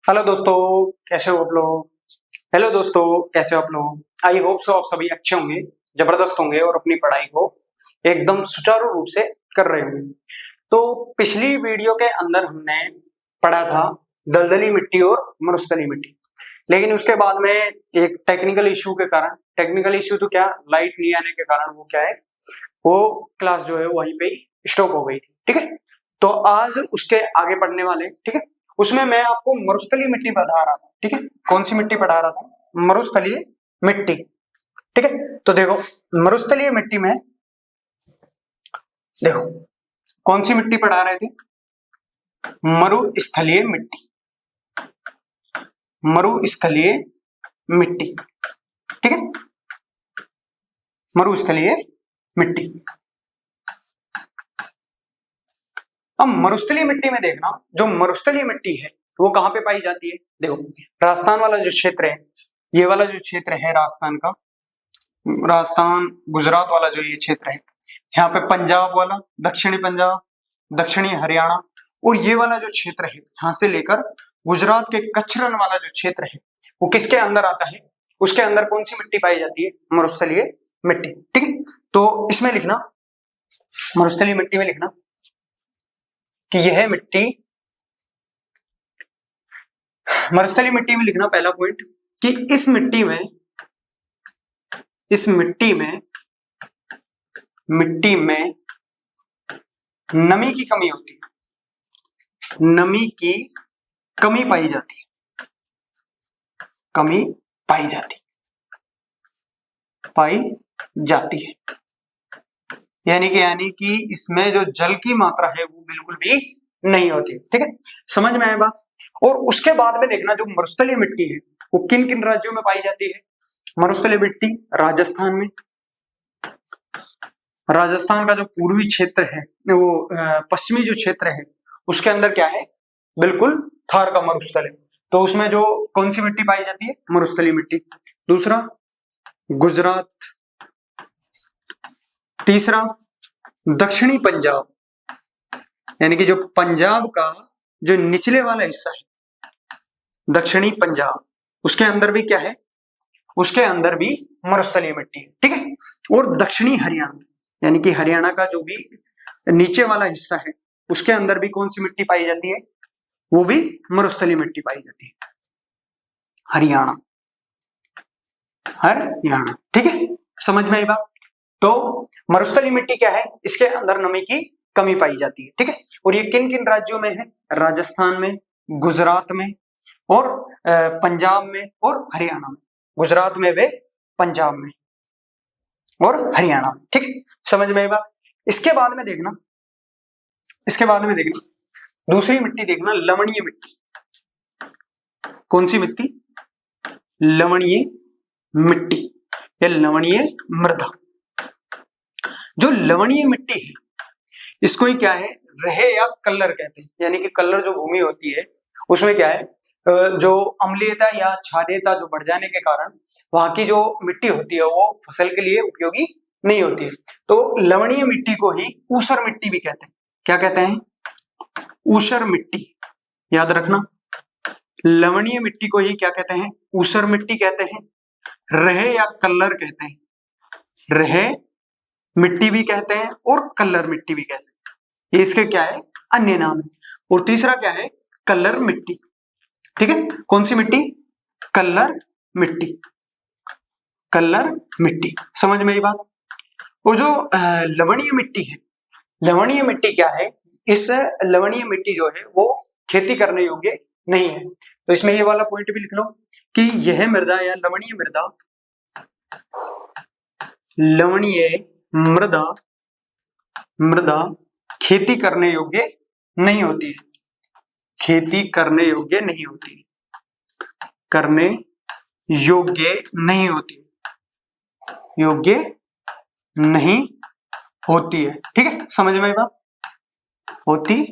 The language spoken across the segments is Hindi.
हेलो दोस्तों, कैसे हो आप लोग। हेलो दोस्तों, कैसे हो आप लोग। आई होप सो आप सभी अच्छे होंगे, जबरदस्त होंगे और अपनी पढ़ाई को एकदम सुचारू रूप से कर रहे होंगे। तो पिछली वीडियो के अंदर हमने पढ़ा था दलदली मिट्टी और मरुस्थलीय मिट्टी, लेकिन उसके बाद में एक टेक्निकल इश्यू के कारण, टेक्निकल इश्यू तो क्या, लाइट नहीं आने के कारण वो क्या है, वो क्लास जो है वहीं पे ही स्टॉप हो गई थी। ठीक है, तो आज उसके आगे पढ़ने वाले। ठीक है, उसमें मैं आपको मरुस्थलीय मिट्टी पढ़ा रहा था। ठीक है, कौन सी मिट्टी पढ़ा रहा था? मरुस्थलीय मिट्टी। ठीक है, तो देखो मरुस्थलीय मिट्टी में देखो कौन सी मिट्टी पढ़ा रहे थे? मरुस्थलीय मिट्टी, मरुस्थलीय मिट्टी। ठीक है, मरुस्थलीय मिट्टी। अब मरुस्थलीय मिट्टी में देखना, जो मरुस्थलीय मिट्टी है वो कहां पे पाई जाती है? देखो राजस्थान वाला जो क्षेत्र है, ये वाला जो क्षेत्र है राजस्थान का, राजस्थान गुजरात वाला जो ये क्षेत्र है, यहाँ पे पंजाब वाला, दक्षिणी पंजाब, दक्षिणी हरियाणा, और ये वाला जो क्षेत्र है यहाँ से लेकर गुजरात के कच्छरन वाला जो क्षेत्र है वो किसके अंदर आता है? उसके अंदर कौन सी मिट्टी पाई जाती है? मरुस्थलीय मिट्टी। ठीक है, तो इसमें लिखना, मरुस्थलीय मिट्टी में लिखना कि यह मिट्टी, मरुस्थलीय मिट्टी में लिखना पहला पॉइंट कि इस मिट्टी में नमी की कमी होती है, नमी की कमी पाई जाती है, कमी पाई जाती है। यानी कि इसमें जो जल की मात्रा है वो बिल्कुल भी नहीं होती। ठीक है, समझ में आया बात। और उसके बाद में देखना, जो मरुस्थलीय मिट्टी है वो किन किन राज्यों में पाई जाती है? मरुस्थलीय मिट्टी राजस्थान में, राजस्थान का जो पूर्वी क्षेत्र है वो पश्चिमी जो क्षेत्र है उसके अंदर क्या है? बिल्कुल थार का मरुस्थल है, तो उसमें जो कौन सी मिट्टी पाई जाती है? मरुस्थलीय मिट्टी। दूसरा गुजरात, तीसरा दक्षिणी पंजाब, यानी कि जो पंजाब का जो निचले वाला हिस्सा है, दक्षिणी पंजाब, उसके अंदर भी क्या है? उसके अंदर भी मरुस्थलीय मिट्टी है। ठीक है, और दक्षिणी हरियाणा, यानी कि हरियाणा का जो भी नीचे वाला हिस्सा है उसके अंदर भी कौन सी मिट्टी पाई जाती है? वो भी मरुस्थलीय मिट्टी पाई जाती है। हरियाणा, हरियाणा। ठीक है, समझ में आई बात। तो मरुस्थलीय मिट्टी क्या है? इसके अंदर नमी की कमी पाई जाती है। ठीक है, और ये किन किन राज्यों में है? राजस्थान में, गुजरात में और पंजाब में और हरियाणा में। गुजरात में वे, पंजाब में और हरियाणा में। ठीक है, समझ में आई बात। इसके बाद में देखना, दूसरी मिट्टी देखना, लवणीय मिट्टी। कौन सी मिट्टी? लवणीय मिट्टी या लवणीय मृदा। जो लवणीय मिट्टी है इसको ही क्या है? रहे या कल्लर कहते हैं। यानी कि कल्लर जो भूमि होती है उसमें क्या है, जो अम्लीयता या क्षारीयता जो बढ़ जाने के कारण वहां की जो मिट्टी होती है वो फसल के लिए उपयोगी नहीं होती है, तो लवणीय मिट्टी को ही ऊसर मिट्टी भी कहते हैं। क्या कहते हैं? ऊसर मिट्टी। याद रखना, लवणीय मिट्टी को ही क्या कहते हैं? ऊसर मिट्टी कहते हैं, रहे या कल्लर कहते हैं। रहे मिट्टी भी कहते हैं और कल्लर मिट्टी भी कहते हैं, ये इसके क्या है? अन्य नाम है। और तीसरा क्या है? कल्लर मिट्टी। ठीक है, कौन सी मिट्टी? कल्लर मिट्टी, कल्लर मिट्टी। समझ में ये बात। वो जो लवणीय मिट्टी है, लवणीय मिट्टी क्या है? इस लवणीय मिट्टी जो है वो खेती करने योग्य नहीं है, तो इसमें ये वाला पॉइंट भी लिख लो कि यह मृदा या लवणीय मृदा, लवणीय मृदा खेती करने योग्य नहीं होती है, खेती करने योग्य नहीं होती है, करने योग्य नहीं होती है, योग्य नहीं होती है। ठीक है, समझ में बात। होती है।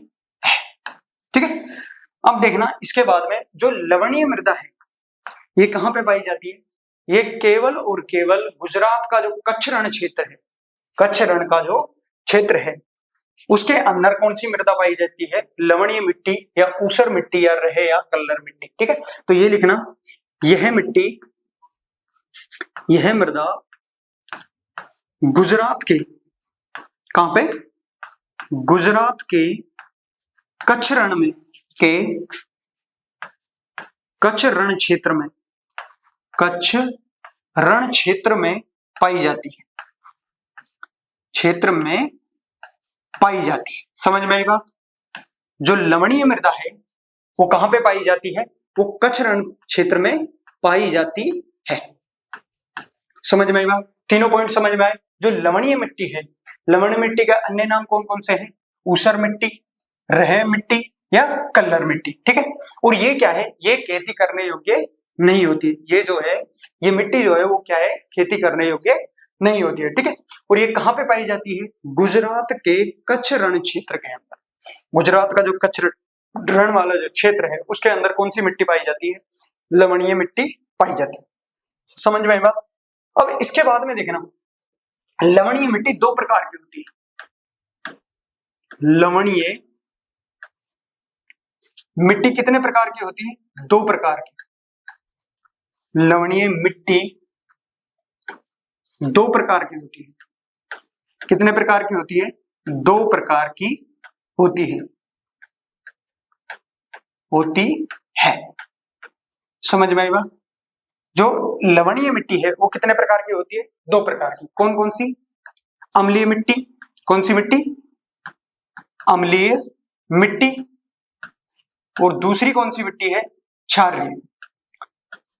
ठीक है, अब देखना इसके बाद में जो लवणीय मृदा है ये कहां पे पाई जाती है? ये केवल और केवल गुजरात का जो कच्छ रण क्षेत्र है, कच्छ रण का जो क्षेत्र है उसके अंदर कौन सी मृदा पाई जाती है? लवणीय मिट्टी या ऊसर मिट्टी या रहे या कल्लर मिट्टी। ठीक है, तो ये लिखना, यह मिट्टी, यह मृदा गुजरात के, कहां पे? गुजरात के कच्छ रण में, के कच्छ रण क्षेत्र में, कच्छ रण क्षेत्र में पाई जाती है, क्षेत्र में पाई जाती है। समझ में आई बात? जो लवणीय मृदा है वो कहां पे पाई जाती है? वो कच्छ रण क्षेत्र में पाई जाती है। समझ में आई बात? तीनों पॉइंट समझ में आए। जो लवणीय मिट्टी है, लवणीय मिट्टी का अन्य नाम कौन कौन से हैं? ऊसर मिट्टी, रह मिट्टी या कल्लर मिट्टी। ठीक है, और ये क्या है? ये खेती करने योग्य नहीं होती। ये जो है, ये मिट्टी जो है वो क्या है? खेती करने योग्य नहीं होती है। ठीक है, और ये कहां पे पाई जाती है? गुजरात के कच्छ रण क्षेत्र के अंदर। गुजरात का जो कच्छ रण वाला जो क्षेत्र है उसके अंदर कौन सी मिट्टी पाई जाती है? लवणीय मिट्टी पाई जाती है। समझ में आई बात? अब इसके बाद में देखना, लवणीय मिट्टी दो प्रकार की होती है। लवणीय मिट्टी कितने प्रकार की होती है? दो प्रकार की। लवणीय मिट्टी दो प्रकार की होती है। कितने प्रकार की होती है? दो प्रकार की होती है, होती है। समझ में आई बात? जो लवणीय मिट्टी है वो कितने प्रकार की होती है? दो प्रकार की। कौन कौन सी? अम्लीय मिट्टी। कौन सी मिट्टी? अम्लीय मिट्टी। और दूसरी कौन सी मिट्टी है? क्षारीय।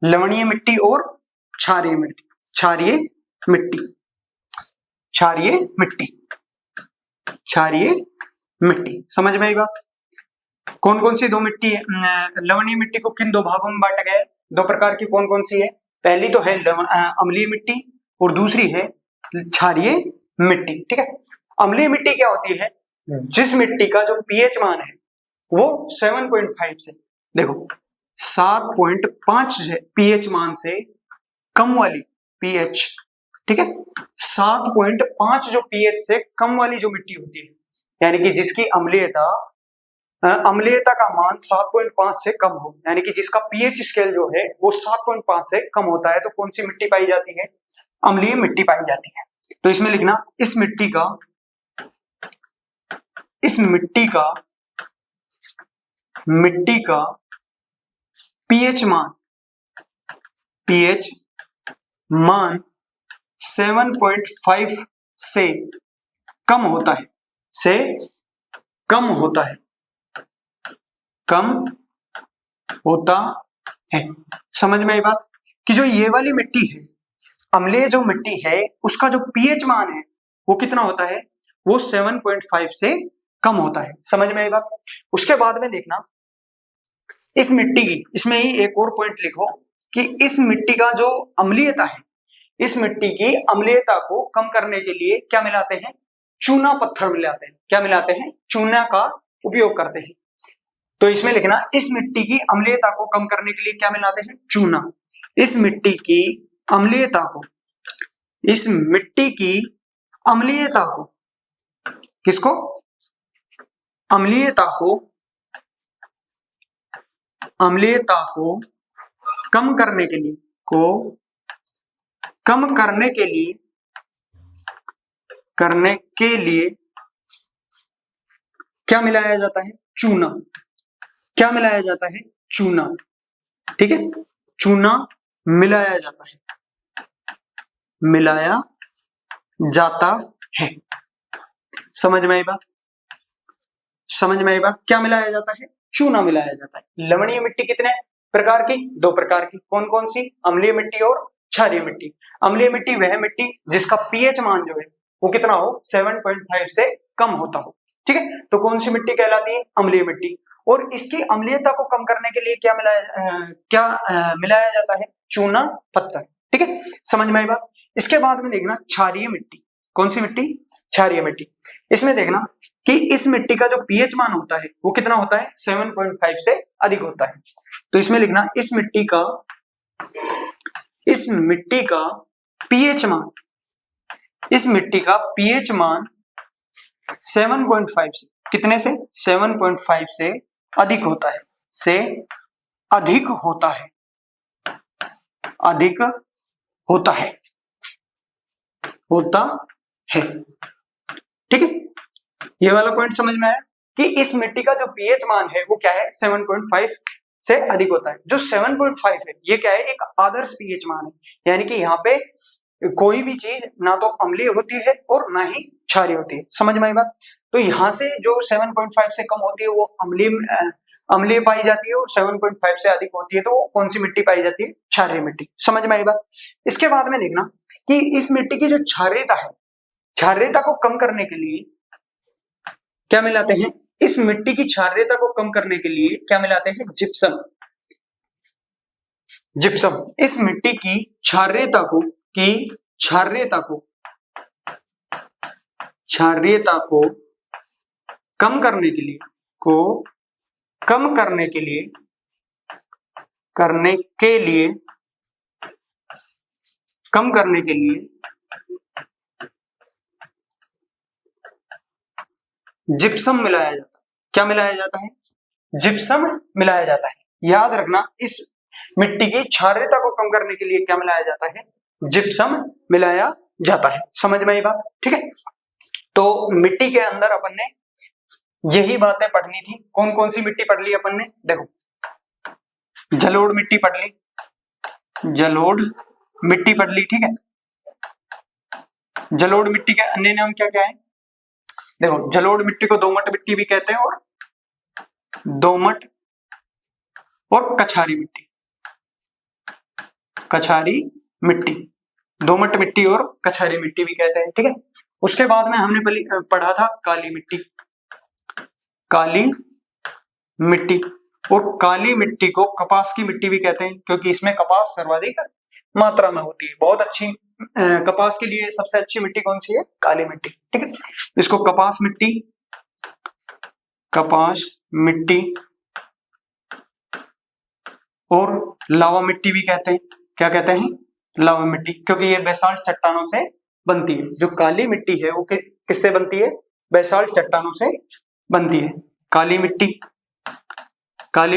लवणीय मिट्टी और क्षारीय मिट्टी, क्षारीय मिट्टी, क्षारीय मिट्टी, क्षारीय मिट्टी। समझ में आई बात? कौन कौन सी दो मिट्टी है? लवणीय मिट्टी को किन दो भागों में बांटा गया है? दो प्रकार की। कौन कौन सी है? पहली तो है अम्लीय मिट्टी और दूसरी है क्षारीय मिट्टी। ठीक है, अम्लीय मिट्टी क्या होती है? जिस मिट्टी का जो पीएच मान है वो 7.5 से, देखो 7.5 पीएच मान से कम वाली पीएच, ठीक है, 7.5 जो पीएच से कम वाली जो मिट्टी होती है, यानी कि जिसकी अम्लीयता का मान 7.5 से कम हो, यानी कि जिसका पीएच स्केल जो है वो 7.5 से कम होता है, तो कौन सी मिट्टी पाई जाती है? अम्लीय मिट्टी पाई जाती है। तो इसमें लिखना, इस मिट्टी का पीएच मान 7.5 से कम होता है, कम होता है। समझ में आई बात? कि जो ये वाली मिट्टी है, अम्लीय जो मिट्टी है, उसका जो पीएच मान है वो कितना होता है? वो 7.5 से कम होता है। समझ में आई बात? उसके बाद में देखना, इस मिट्टी की, इसमें ही एक और पॉइंट लिखो कि इस मिट्टी का जो अम्लीयता है, इस मिट्टी की अम्लीयता को कम करने के लिए क्या मिलाते हैं? चूना पत्थर मिलाते हैं। क्या मिलाते हैं? चूना का उपयोग करते हैं। तो इसमें लिखना, इस मिट्टी की अम्लीयता को कम करने के लिए क्या मिलाते हैं? चूना। इस मिट्टी की अम्लीयता को, इस मिट्टी की अम्लीयता को, किसको? अम्लीयता को कम करने के लिए क्या मिलाया जाता है? चूना। क्या मिलाया जाता है? चूना। ठीक है, चूना मिलाया जाता है। समझ में आई बात? क्या मिलाया जाता है? चूना मिलाया जाता है। लवणीय मिट्टी कितने प्रकार की? दो प्रकार की। कौन कौन सी? अम्लीय मिट्टी और क्षारीय मिट्टी। अम्लीय मिट्टी वह मिट्टी जिसका पीएच मान जो है वो कितना हो? 7.5 से कम होता हो। ठीक है, तो कौन सी मिट्टी कहलाती है? अम्लीय मिट्टी। और इसकी अम्लीयता को कम करने के लिए क्या मिलाया जाता है? चूना पत्थर। ठीक है, समझ में आई बात? इसके बाद में देखना, क्षारीय मिट्टी। कौन सी मिट्टी? क्षारीय मिट्टी। इसमें देखना कि इस मिट्टी का जो पीएच मान होता है वो कितना होता है? 7.5 से अधिक होता है। तो इसमें लिखना, इस मिट्टी का पीएच मान, 7.5 से, कितने से? 7.5 से अधिक होता है, से अधिक होता है, अधिक होता है, होता है। ठीक है, ये वाला पॉइंट समझ में आया कि इस मिट्टी का जो पीएच मान है वो क्या है? 7.5 से अधिक होता है। जो 7.5 है ये क्या है? एक आदर्श पीएच मान है, यानी कि यहाँ पे कोई भी चीज ना तो अम्लीय होती है और ना ही क्षारीय होती है। समझ में आई बात? तो यहाँ से जो 7.5 से कम होती है वो अम्लीय पाई जाती है, और 7.5 से अधिक होती है तो वो कौन सी मिट्टी पाई जाती है? क्षारीय मिट्टी। समझ में आई बात? इसके बाद में देखना कि इस मिट्टी की जो क्षारीयता है, क्षारीयता को कम करने के लिए क्या मिलाते हैं? इस मिट्टी की क्षारीयता को कम करने के लिए क्या मिलाते हैं? जिप्सम। जिप्सम इस मिट्टी की क्षारीयता को कम करने के लिए जिप्सम मिलाया जाता है। क्या मिलाया जाता है? जिप्सम मिलाया जाता है। याद रखना, इस मिट्टी की क्षारीयता को कम करने के लिए क्या मिलाया जाता है? जिप्सम मिलाया जाता है। समझ में आई बात? ठीक है, तो मिट्टी के अंदर अपन ने यही बातें पढ़नी थी। कौन कौन सी मिट्टी पढ़ ली अपन ने? देखो, जलोढ़ मिट्टी पढ़ ली, जलोढ़ मिट्टी पढ़ ली। ठीक है, जलोढ़ मिट्टी के अन्य नाम क्या क्या है? देखो, जलोढ़ मिट्टी को दोमट मिट्टी भी कहते हैं, और दोमट और कछारी मिट्टी, कछारी मिट्टी, दोमट मिट्टी और कछारी मिट्टी भी कहते हैं। ठीक है, उसके बाद में हमने पढ़ा था काली मिट्टी, काली मिट्टी, और काली मिट्टी को कपास की मिट्टी भी कहते हैं, क्योंकि इसमें कपास सर्वाधिक मात्रा में होती है। बहुत अच्छी कपास के लिए सबसे अच्छी मिट्टी कौन सी है? काली मिट्टी। ठीक है, इसको कपास मिट्टी और लावा मिट्टी भी कहते हैं। क्या कहते हैं? लावा मिट्टी, क्योंकि ये बेसाल्ट चट्टानों से बनती है। जो काली मिट्टी है वो किससे बनती है? बेसाल्ट चट्टानों से बनती है। काली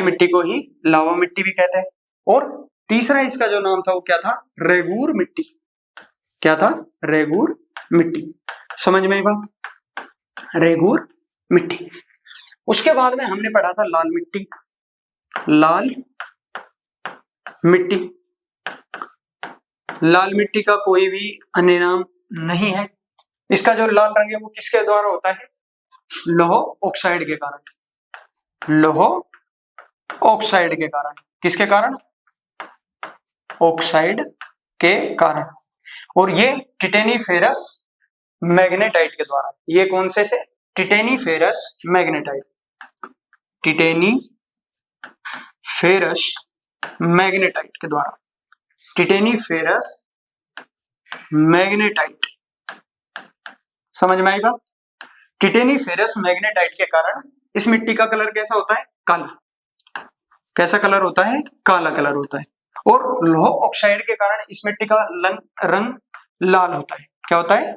मिट्टी को ही लावा मिट्टी भी कहते हैं। और तीसरा इसका जो नाम था वो क्या था? रेगूर मिट्टी। क्या था? रेगूर मिट्टी। समझ में आई बात? रेगूर मिट्टी। उसके बाद में हमने पढ़ा था लाल मिट्टी, लाल मिट्टी। लाल मिट्टी का कोई भी अन्य नाम नहीं है। इसका जो लाल रंग है वो किसके द्वारा होता है? लौह ऑक्साइड के कारण। लौह ऑक्साइड के कारण। किसके कारण? ऑक्साइड के कारण। और ये टिटेनीफेरस मैग्नेटाइट के द्वारा। ये कौन से? टिटेनीफेरस मैग्नेटाइट, टिटेनीफेरस मैग्नेटाइट के द्वारा। टिटेनीफेरस मैग्नेटाइट। समझ में आएगा? टिटेनीफेरस मैग्नेटाइट के कारण इस मिट्टी का कलर कैसा होता है? काला। कैसा कलर होता है? काला कलर होता है। और लौह ऑक्साइड के कारण इस मिट्टी का रंग लाल होता है। क्या होता है?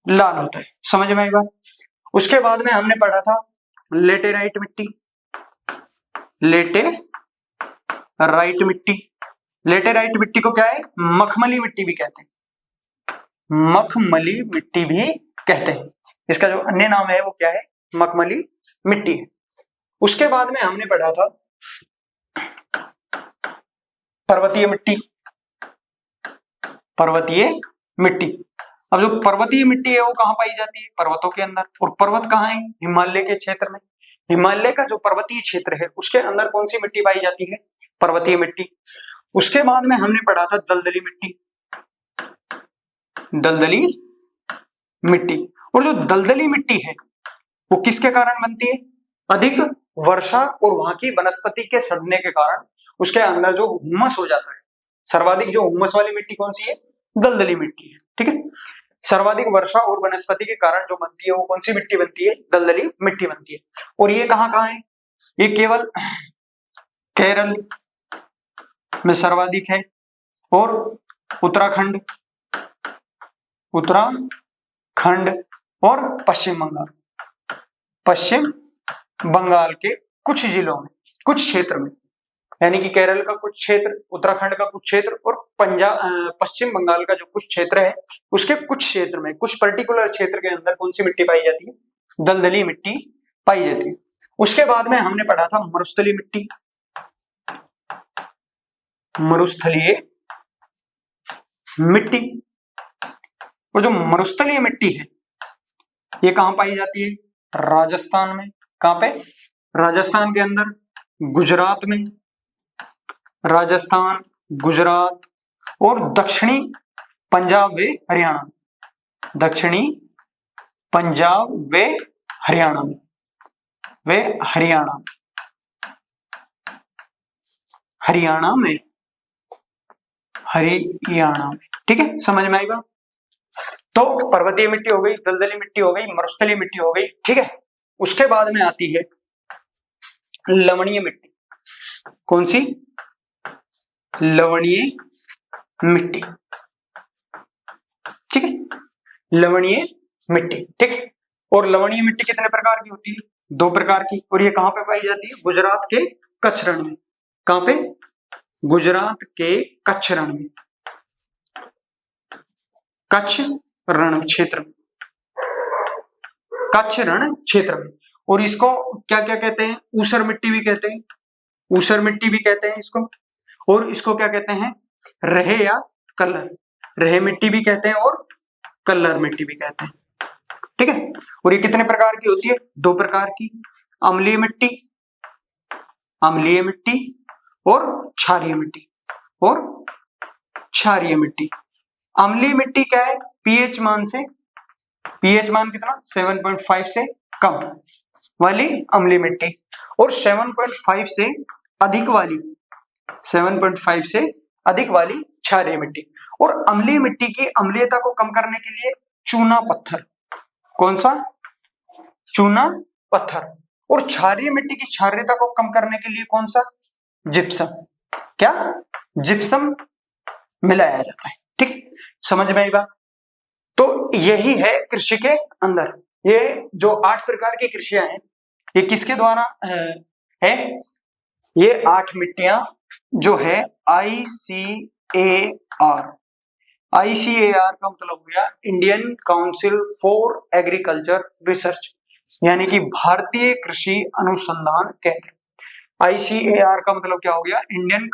लाल होता है। समझ में आई बात? उसके बाद में हमने पढ़ा था लेटेराइट मिट्टी, लेटेराइट मिट्टी। लेटेराइट मिट्टी को क्या है? मखमली मिट्टी भी कहते हैं, मखमली मिट्टी भी कहते हैं। इसका जो अन्य नाम है वो क्या है? मखमली मिट्टी है। उसके बाद में हमने पढ़ा था पर्वतीय मिट्टी, पर्वतीय मिट्टी। अब जो पर्वतीय मिट्टी है वो कहाँ पाई जाती है? पर्वतों के अंदर। और पर्वत कहाँ है? हिमालय के क्षेत्र में। हिमालय का जो पर्वतीय क्षेत्र है उसके अंदर कौन सी मिट्टी पाई जाती है? पर्वतीय मिट्टी। उसके बाद में हमने पढ़ा था दलदली मिट्टी, दलदली मिट्टी। और जो दलदली मिट्टी है वो किसके कारण बनती है? अधिक वर्षा और वहां की वनस्पति के सड़ने के कारण उसके अंदर जो हुमस हो जाता है। सर्वाधिक जो हुमस वाली मिट्टी कौन सी है? दलदली मिट्टी है। ठीक है, सर्वाधिक वर्षा और वनस्पति के कारण जो बनती है वो कौन सी मिट्टी बनती है? दलदली मिट्टी बनती है। और ये कहाँ कहाँ है? ये केवल केरल में सर्वाधिक है, और उत्तराखंड और पश्चिम बंगाल, पश्चिम बंगाल के कुछ जिलों में, कुछ क्षेत्र में, यानी कि केरल का कुछ क्षेत्र, उत्तराखंड का कुछ क्षेत्र और पश्चिम बंगाल का जो कुछ क्षेत्र है उसके कुछ क्षेत्र में, कुछ पर्टिकुलर क्षेत्र के अंदर कौन सी मिट्टी पाई जाती है? दलदली मिट्टी पाई जाती है। उसके बाद में हमने पढ़ा था मरुस्थलीय मिट्टी, मरुस्थलीय मिट्टी। और जो मरुस्थलीय मिट्टी है ये कहां पाई जाती है? राजस्थान में। कहां पे? राजस्थान के अंदर, गुजरात में, राजस्थान, गुजरात और दक्षिणी पंजाब व हरियाणा, दक्षिणी पंजाब व हरियाणा में, हरियाणा में, ठीक है, समझ में आई बात? तो पर्वतीय मिट्टी हो गई, दलदली मिट्टी हो गई, मरुस्थलीय मिट्टी हो गई, ठीक है। उसके बाद में आती है लवणीय मिट्टी। कौन सी? लवणीय मिट्टी, ठीक है, लवणीय मिट्टी, ठीक है। और लवणीय मिट्टी कितने प्रकार की होती है? 2 प्रकार की। और ये कहां पे पाई जाती है? गुजरात के कच्छ रण में। कहां पे? गुजरात के कच्छ रण में, कच्छ रण क्षेत्र में, कच्छ रण क्षेत्र में। और इसको क्या क्या कहते हैं? ऊसर मिट्टी भी कहते हैं, ऊसर मिट्टी भी कहते हैं इसको। और इसको क्या कहते हैं? रहे या कलर, रहे मिट्टी भी कहते हैं और कलर मिट्टी भी कहते हैं, ठीक है। और ये कितने प्रकार की होती है? 2 प्रकार की, अम्लीय मिट्टी, अम्लीय मिट्टी और क्षारीय मिट्टी, और क्षारीय मिट्टी। अम्लीय मिट्टी क्या है? पीएच मान से, पीएच मान कितना? 7.5 से कम वाली अम्लीय मिट्टी, और 7.5 से अधिक वाली, 7.5 से अधिक वाली क्षारीय मिट्टी। और अम्लीय मिट्टी की अम्लीयता को कम करने के लिए चूना पत्थर, कौन सा? चूना पत्थर। और क्षारीय मिट्टी की क्षारीयता को कम करने के लिए कौन सा? जिप्सम। क्या? जिप्सम मिलाया जाता है, ठीक है, समझ में आई बात? तो यही है कृषि के अंदर, ये जो 8 प्रकार की कृषियां हैं ये किसके द्वारा है? ये 8 मिट्टियां जो है ICAR, ICAR का मतलब हो गया Indian council for agriculture research, यानी कि भारतीय कृषि अनुसंधान केंद्र। ICAR का मतलब क्या हो गया? Indian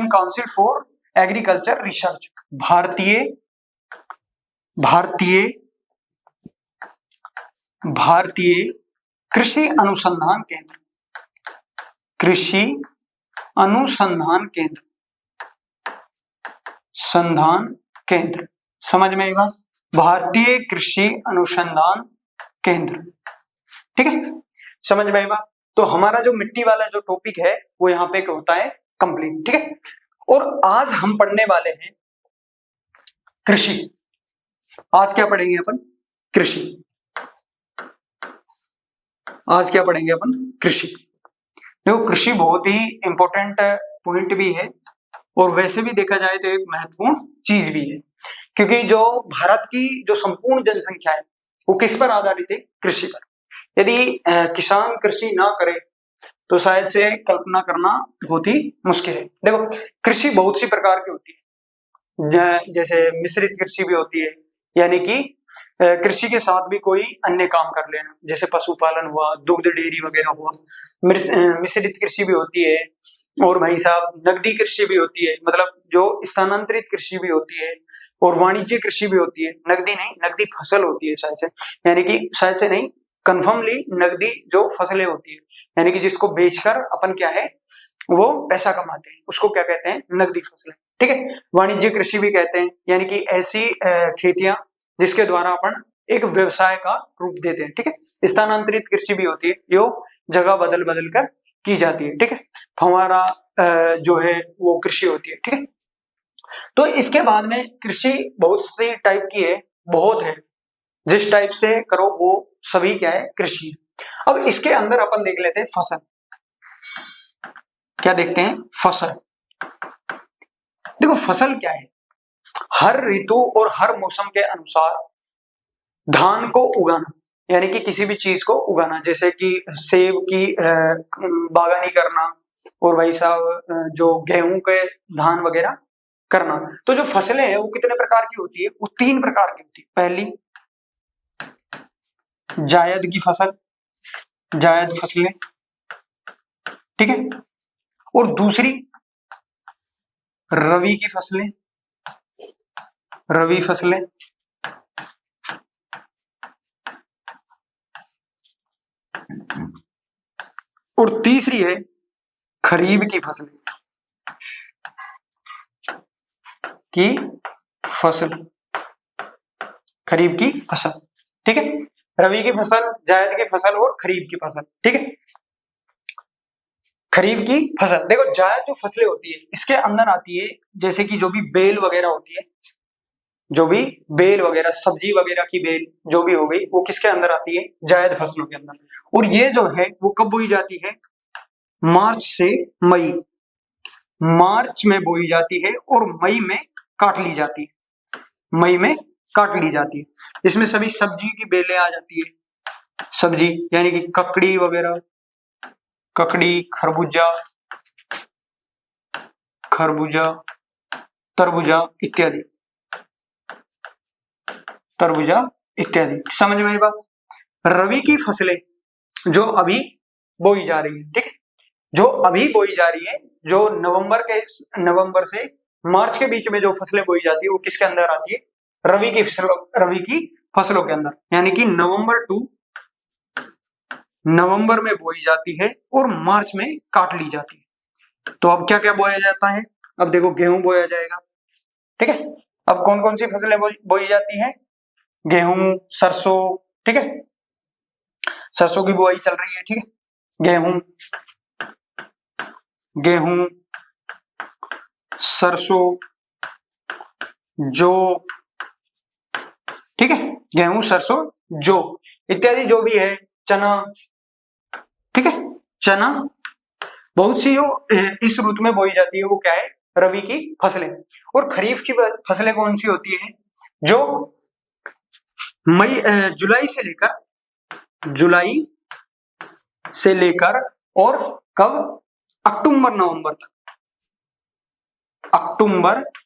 council for agriculture research, भारतीय कृषि अनुसंधान केंद्र, कृषि अनुसंधान केंद्र, संधान केंद्र, समझ में आएगा? भारतीय कृषि अनुसंधान केंद्र, ठीक है, समझ में आएगा? तो हमारा जो मिट्टी वाला जो टॉपिक है वो यहाँ पे होता है कंप्लीट, ठीक है। और आज हम पढ़ने वाले हैं कृषि। आज क्या पढ़ेंगे अपन? कृषि। आज क्या पढ़ेंगे अपन? कृषि। देखो कृषि बहुत ही इंपॉर्टेंट पॉइंट भी है और वैसे भी देखा जाए तो एक महत्वपूर्ण चीज भी है, क्योंकि जो भारत की जो संपूर्ण जनसंख्या है वो किस पर आधारित है? कृषि पर। यदि किसान कृषि ना करे तो शायद से कल्पना करना बहुत ही मुश्किल है। देखो कृषि बहुत सी प्रकार की होती है, जैसे मिश्रित कृषि भी होती है, यानी कि कृषि के साथ भी कोई अन्य काम कर लेना, जैसे पशुपालन हुआ, दुग्ध डेयरी वगैरह हुआ। मिश्रित कृषि भी होती है, और भाई साहब नगदी कृषि भी होती है, मतलब जो स्थानांतरित कृषि भी होती है, और वाणिज्य कृषि भी होती है। नगदी नहीं, नगदी फसल होती है शायद से, यानी कि शायद से नहीं, कन्फर्मली नगदी जो फसलें होती है, यानी कि जिसको बेचकर अपन क्या है वो पैसा कमाते हैं, उसको क्या कहते हैं? नगदी फसलें, ठीक है। वाणिज्य कृषि भी कहते हैं, यानी कि ऐसी खेतियां जिसके द्वारा अपन एक व्यवसाय का रूप देते हैं, ठीक है। स्थानांतरित कृषि भी होती है, जो जगह बदल बदल कर की जाती है, ठीक है। फव्वारा जो है वो कृषि होती है, ठीक है। तो इसके बाद में कृषि बहुत सी टाइप की है, बहुत है, जिस टाइप से करो वो सभी क्या है? कृषि है। अब इसके अंदर अपन देख लेते हैं फसल। क्या देखते हैं? फसल। देखो फसल क्या है? हर ऋतु और हर मौसम के अनुसार धान को उगाना, यानी कि किसी भी चीज को उगाना, जैसे कि सेब की बागवानी करना, और भाई साहब जो गेहूं के धान वगैरह करना। तो जो फसलें हैं वो कितने प्रकार की होती है? वो 3 प्रकार की होती है। पहली जायद की फसल, जायद फसलें, ठीक है। और दूसरी रवि की फसलें, रवि फसलें। और तीसरी है खरीफ की फसलें, की फसल, खरीफ की फसल, ठीक है। रवि की फसल, जायद की फसल और खरीफ की फसल, ठीक है। खरीफ की फसल, देखो जायद जो फसलें होती है इसके अंदर आती है, जैसे कि जो भी बेल वगैरह होती है, जो भी बेल वगैरह, सब्जी वगैरह की बेल जो भी हो गई, वो किसके अंदर आती है? जायद फसलों के अंदर। और ये जो है वो कब बोई जाती है? मार्च से मई, मार्च में बोई जाती है और मई में काट ली जाती है, मई में काट ली जाती है। इसमें सभी सब्जी की बेलें आ जाती है, सब्जी यानी कि ककड़ी वगैरह, ककड़ी, खरबूजा, खरबूजा, तरबूजा इत्यादि, तरबूजा इत्यादि। समझ में आई बात? रवि की फसलें जो अभी बोई जा रही है, ठीक है, जो अभी बोई जा रही है, जो नवंबर से मार्च के बीच में जो फसलें बोई जाती है वो किसके अंदर आती है? रवि की फसलों के अंदर, यानी कि नवंबर में बोई जाती है और मार्च में काट ली जाती है। तो अब क्या क्या बोया जाता है? अब देखो गेहूं बोया जाएगा, ठीक है। अब कौन कौन सी फसलें बोई जाती हैं? गेहूं, सरसों, ठीक है, सरसों की बुआई चल रही है, ठीक है। गेहूं, सरसों, जौ, ठीक है, गेहूं, सरसों, जौ इत्यादि जो भी है, चना, ठीक है, चना, बहुत सी जो इस ऋतु में बोई जाती है वो क्या है? रवि की फसलें। और खरीफ की फसलें कौन सी होती है? जो जुलाई से लेकर और कब? अक्टूबर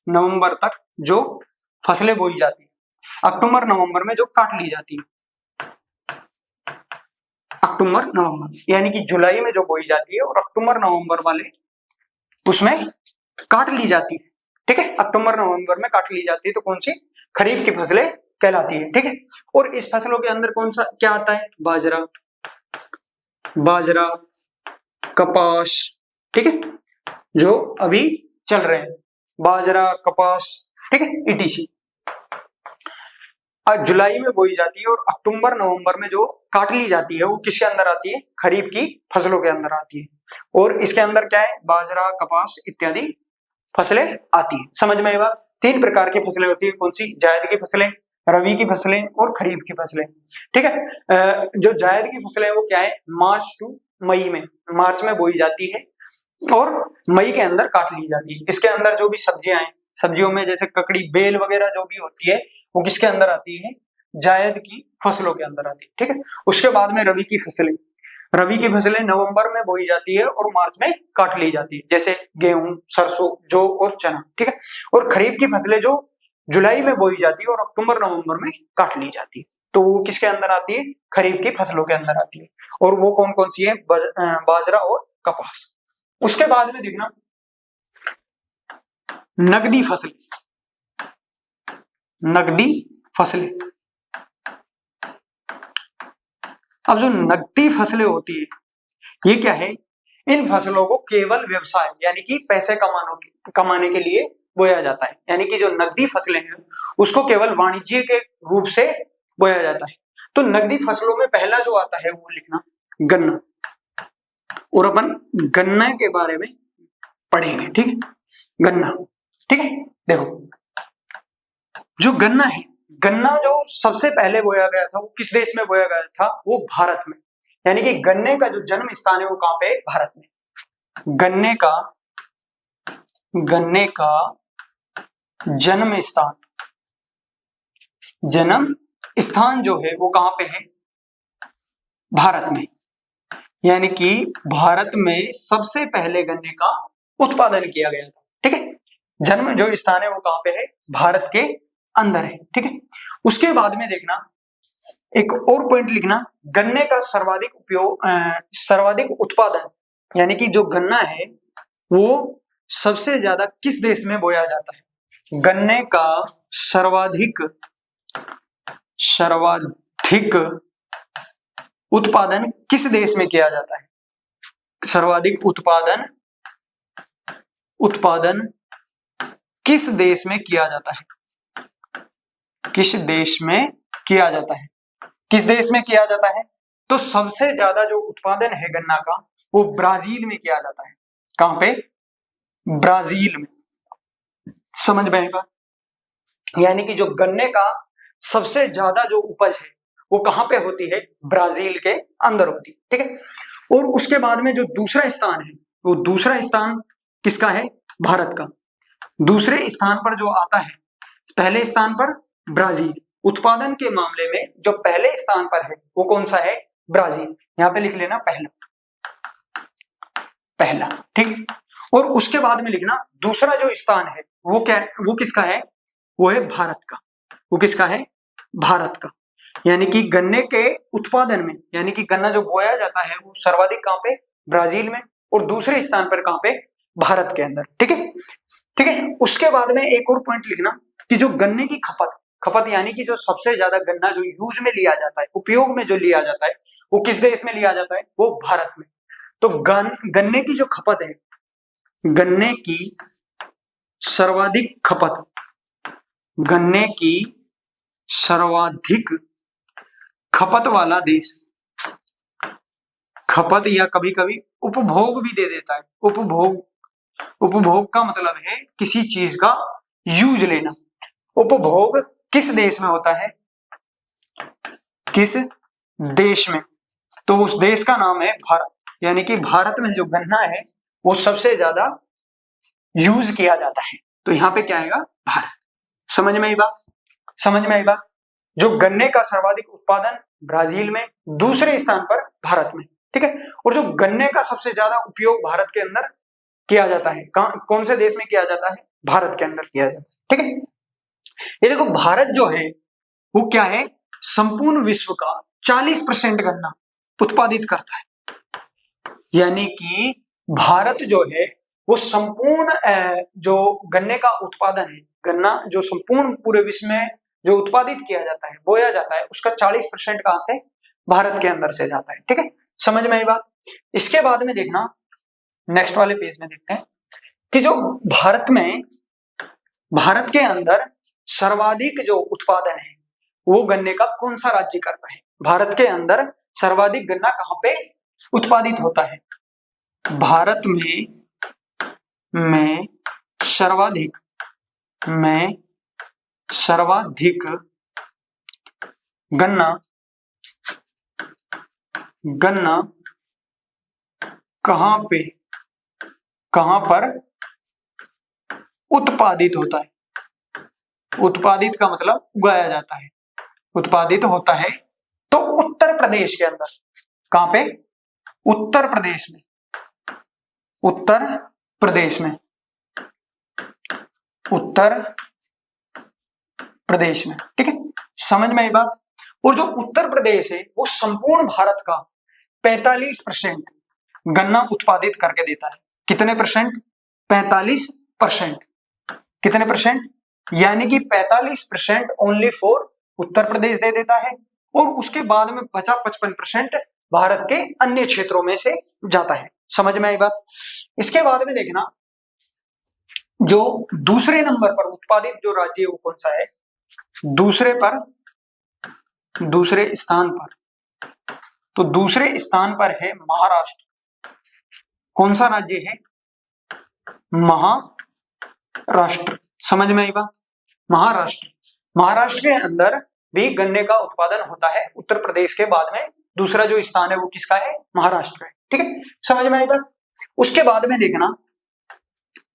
नवंबर तक जो फसलें बोई जाती है, अक्टूबर नवंबर में जो काट ली जाती है, अक्टूबर नवंबर, यानी कि जुलाई में जो बोई जाती है और अक्टूबर नवंबर वाले उसमें काट ली जाती है, ठीक है। अक्टूबर नवंबर में काट ली जाती है, तो कौन सी? खरीफ की फसलें कहलाती है, ठीक है। और इस फसलों के अंदर कौन सा क्या आता है? बाजरा, कपास, ठीक है, जो अभी चल रहे हैं, बाजरा, कपास, ठीक है, ईटीसी। जुलाई में बोई जाती है और अक्टूबर नवंबर में जो काट ली जाती है वो किसके अंदर आती है? खरीफ की फसलों के अंदर आती है। और इसके अंदर क्या है? बाजरा, कपास इत्यादि फसलें आती है। समझ में आई बात? 3 प्रकार की फसलें होती है, कौन सी? जायद की फसलें, रवि की फसलें और खरीफ की फसलें, ठीक है। जो जायद की फसलें वो क्या है? मार्च टू मई में, मार्च में बोई जाती है और मई के अंदर काट ली जाती है। इसके अंदर जो भी सब्जियां हैं, सब्जियों में जैसे ककड़ी, बेल वगैरह जो भी होती है वो किसके अंदर आती है? जायद की फसलों के अंदर आती है, ठीक है। उसके बाद में रवि की फसलें, रवि की फसलें नवंबर में बोई जाती है और मार्च में काट ली जाती है, जैसे गेहूं, सरसों, जौ और चना, ठीक है। और खरीफ की फसलें जो जुलाई में बोई जाती है और अक्टूबर नवंबर में काट ली जाती है, तो वो किसके अंदर आती है? खरीफ की फसलों के अंदर आती है। और वो कौन कौन सी है? बाजरा और कपास। उसके बाद में देखना नकदी फसलें, नकदी फसलें। अब जो नकदी फसलें होती है ये क्या है? इन फसलों को केवल व्यवसाय यानी कि पैसे कमाने के लिए बोया जाता है, यानी कि जो नकदी फसलें हैं उसको केवल वाणिज्य के रूप से बोया जाता है। तो नकदी फसलों में पहला जो आता है वो लिखना गन्ना, और अपन गन्ना के बारे में पढ़ेंगे, ठीक है। गन्ना, ठीक है। देखो जो गन्ना है, गन्ना जो सबसे पहले बोया गया था वो किस देश में बोया गया था? वो भारत में, यानी कि गन्ने का जो जन्म स्थान है वो कहां पे है? भारत में। गन्ने का जन्म स्थान जो है वो कहां पे है? भारत में, यानी कि भारत में सबसे पहले गन्ने का उत्पादन किया गया था। ठीक है, जन्म जो स्थान है वो कहां पे है, भारत के अंदर है। ठीक है, उसके बाद में देखना एक और पॉइंट लिखना, गन्ने का सर्वाधिक उपयोग सर्वाधिक उत्पादन, यानी कि जो गन्ना है वो सबसे ज्यादा किस देश में बोया जाता है। गन्ने का सर्वाधिक उत्पादन किस देश में किया जाता है, सर्वाधिक उत्पादन किस देश में किया जाता है, किस देश में किया जाता है, किस देश में किया जाता है। तो सबसे ज्यादा जो उत्पादन है गन्ना का वो ब्राजील में किया जाता है। कहां पे, ब्राजील में। समझ में आएगा, यानी कि जो गन्ने का सबसे ज्यादा जो उपज है वो कहां पे होती है, ब्राजील के अंदर होती है। ठीक है, और उसके बाद में जो दूसरा स्थान है वो दूसरा स्थान किसका है, भारत का। दूसरे स्थान पर जो आता है, पहले स्थान पर ब्राजील, उत्पादन के मामले में जो पहले स्थान पर है वो कौन सा है, ब्राजील। यहां पे लिख लेना पहला। ठीक है, और उसके बाद में लिखना दूसरा जो स्थान है वो क्या, वो किसका है, वो है भारत का। वो किसका है, भारत का। यानी कि गन्ने के उत्पादन में, यानी कि गन्ना जो बोया जाता है वो सर्वाधिक कहां पे, ब्राजील में, और दूसरे स्थान पर कहां पे, भारत के अंदर। ठीक है, ठीक है। उसके बाद में एक और पॉइंट लिखना कि जो गन्ने की खपत यानी कि जो सबसे ज्यादा गन्ना जो यूज में लिया जाता है, उपयोग में जो लिया जाता है, वो किस देश में लिया जाता है, वो भारत में। तो गन्ने की जो खपत है, गन्ने की सर्वाधिक खपत, गन्ने की सर्वाधिक खपत वाला देश, खपत या कभी कभी उपभोग भी दे देता है। उपभोग का मतलब है किसी चीज का यूज लेना। उपभोग किस देश में होता है, किस देश में, तो उस देश का नाम है भारत। यानी कि भारत में जो गन्ना है वो सबसे ज्यादा यूज किया जाता है। तो यहां पे क्या आएगा, भारत। समझ में आई बात, समझ में आई बात। जो गन्ने का सर्वाधिक उत्पादन ब्राजील में, दूसरे स्थान पर भारत में। ठीक है, और जो गन्ने का सबसे ज्यादा उपयोग भारत के अंदर किया जाता है, कौन से देश में किया जाता है, भारत के अंदर किया जाता है। ठीक है, ये देखो भारत जो है वो क्या है, संपूर्ण विश्व का 40% गन्ना उत्पादित करता है। यानी कि भारत जो है वो संपूर्ण जो गन्ने का उत्पादन है, गन्ना जो संपूर्ण पूरे विश्व में जो उत्पादित किया जाता है, बोया जाता है, उसका 40% कहां से, भारत के अंदर से जाता है। ठीक है, समझ में आई बात। इसके बाद में देखना नेक्स्ट वाले पेज में देखते हैं कि जो भारत के अंदर सर्वाधिक जो उत्पादन है वो गन्ने का कौन सा राज्य करता है। भारत के अंदर सर्वाधिक गन्ना कहां पे उत्पादित होता है, भारत में सर्वाधिक गन्ना कहां पर उत्पादित होता है। उत्पादित का मतलब उगाया जाता है, उत्पादित होता है तो उत्तर प्रदेश के अंदर। कहां पे, उत्तर प्रदेश में, उत्तर प्रदेश में, उत्तर प्रदेश में। ठीक है, समझ में आई बात। और जो उत्तर प्रदेश है वो संपूर्ण भारत का 45% गन्ना उत्पादित करके देता है। कितने परसेंट, 45%। कितने परसेंट, यानी कि 45% ओनली फॉर उत्तर प्रदेश दे देता है, और उसके बाद में बचा 55% भारत के अन्य क्षेत्रों में से जाता है। समझ में आई बात। इसके बाद में देखना जो दूसरे नंबर पर उत्पादित जो राज्य है वो कौन सा है, दूसरे स्थान पर, तो दूसरे स्थान पर है महाराष्ट्र। कौन सा राज्य है, महाराष्ट्र। समझ में आई बात, महाराष्ट्र के अंदर भी गन्ने का उत्पादन होता है। उत्तर प्रदेश के बाद में दूसरा जो स्थान है वो किसका है, महाराष्ट्र है। ठीक है, समझ में आई बात। उसके बाद में देखना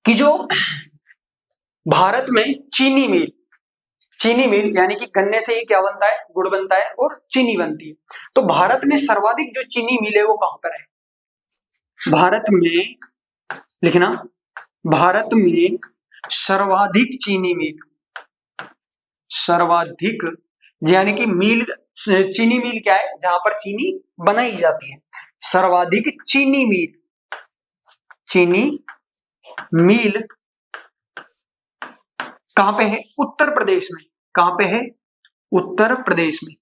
कि जो भारत में चीनी चीनी मिल, यानी कि गन्ने से ही क्या बनता है, गुड़ बनता है और चीनी बनती है। तो भारत में सर्वाधिक जो चीनी मिल है वो कहां पर है, भारत में, लिखना, भारत में सर्वाधिक चीनी मिल, सर्वाधिक, यानी कि मिल, चीनी मिल क्या है, जहां पर चीनी बनाई जाती है। सर्वाधिक चीनी मिल, चीनी मिल कहां पे है, उत्तर प्रदेश में। कहां पे है, उत्तर प्रदेश में,